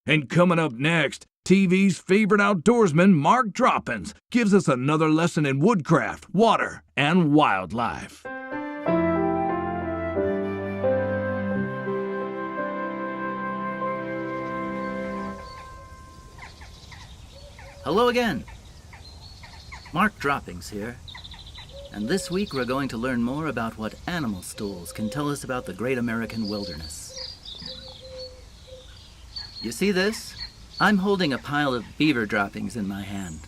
And coming up next, TV's favorite outdoorsman, Mark Droppins, gives us another lesson in woodcraft, water, and wildlife. Hello again. Mark Droppings here. And this week we're going to learn more about what animal stools can tell us about the great American wilderness. You see this? I'm holding a pile of beaver droppings in my hand.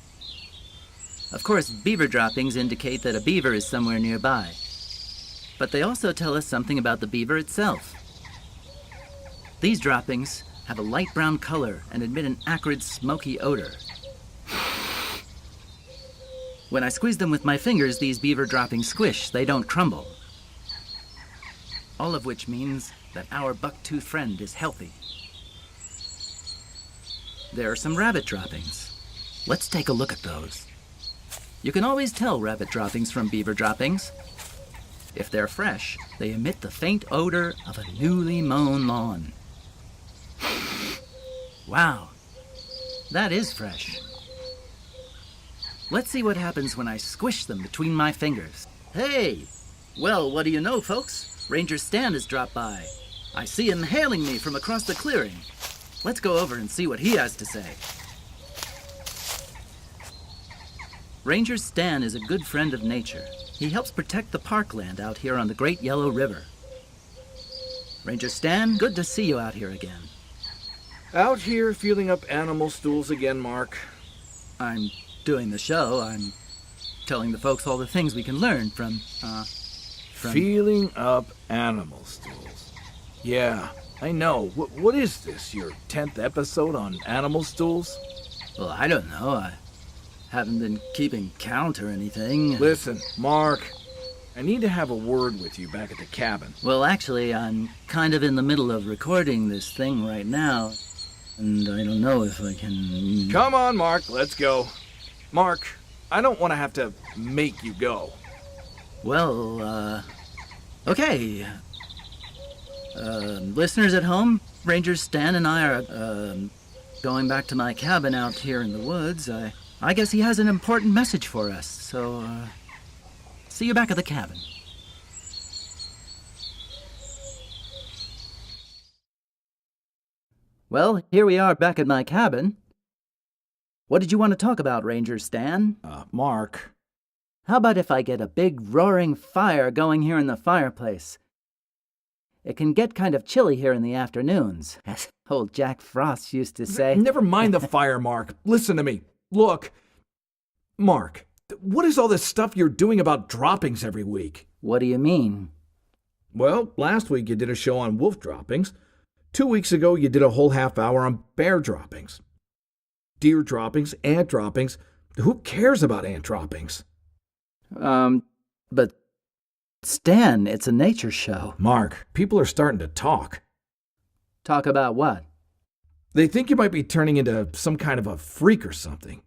Of course, beaver droppings indicate that a beaver is somewhere nearby. But they also tell us something about the beaver itself. These droppings have a light brown color and emit an acrid, smoky odor. When I squeeze them with my fingers, these beaver droppings squish. They don't crumble. All of which means that our buck-toothed friend is healthy. There are some rabbit droppings. Let's take a look at those. You can always tell rabbit droppings from beaver droppings. If they're fresh, they emit the faint odor of a newly mown lawn. Wow, that is fresh. Let's see what happens when I squish them between my fingers. Hey! Well, what do you know, folks? Ranger Stan has dropped by. I see him hailing me from across the clearing. Let's go over and see what he has to say. Ranger Stan is a good friend of nature. He helps protect the parkland out here on the Great Yellow River. Ranger Stan, good to see you out here again. Out here feeling up animal stools again, Mark. I'm doing the show. I'm telling the folks all the things we can learn from... Feeling up animal stools. Yeah, I know. What is this, your 10th episode on animal stools? Well, I don't know. I haven't been keeping count or anything. Listen, Mark, I need to have a word with you back at the cabin. Well, actually, I'm kind of in the middle of recording this thing right now, and I don't know if I can... Come on, Mark, let's go. Mark, I don't want to have to make you go. Well, okay. Listeners at home, Ranger Stan and I are, going back to my cabin out here in the woods. I guess he has an important message for us, so, see you back at the cabin. Well, here we are back at my cabin. What did you want to talk about, Ranger Stan? Mark. How about if I get a big roaring fire going here in the fireplace? It can get kind of chilly here in the afternoons, as old Jack Frost used to say. Never mind the fire, Mark. Listen to me. Look. Mark, what is all this stuff you're doing about droppings every week? What do you mean? Well, last week you did a show on wolf droppings. 2 weeks ago you did a whole half hour on bear droppings. Deer droppings, ant droppings. Who cares about ant droppings? But Stan, it's a nature show. Mark, people are starting to talk. Talk about what? They think you might be turning into some kind of a freak or something.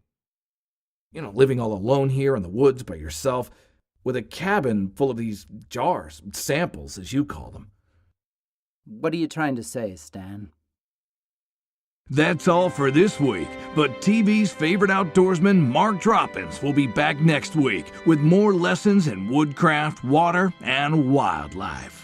You know, living all alone here in the woods by yourself, with a cabin full of these jars, samples as you call them. What are you trying to say, Stan? That's all for this week, but TV's favorite outdoorsman, Mark Droppins, will be back next week with more lessons in woodcraft, water, and wildlife.